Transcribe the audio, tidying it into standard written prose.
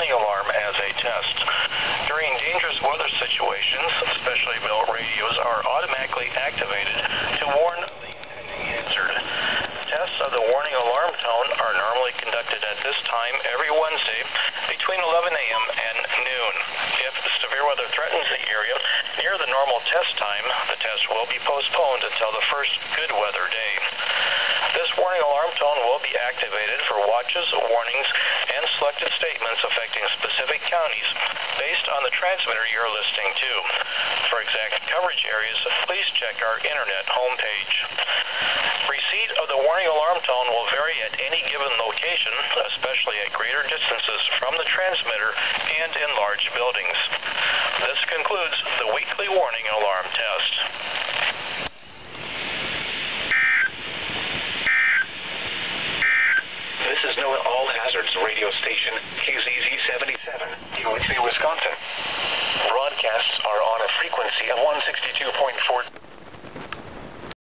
warning alarm as a test. During dangerous weather situations, specially built radios are automatically activated to warn of the impending hazard. Tests of the warning alarm tone are normally conducted at this time every Wednesday between 11 a.m. and noon. If severe weather threatens the area near the normal test time, the test will be postponed until the first good weather day. This warning alarm tone will be activated for watches, warnings, and selected statements affecting specific counties based on the transmitter you're listening to. For exact coverage areas, please check our internet homepage. Receipt of the warning alarm tone will vary at any given location, especially at greater distances from the transmitter and in large buildings. This concludes the weekly warning alarm test. This is NOAA All Hazards radio station, KZZ 77, in Whitney, Wisconsin. Broadcasts are on a frequency of 162.4.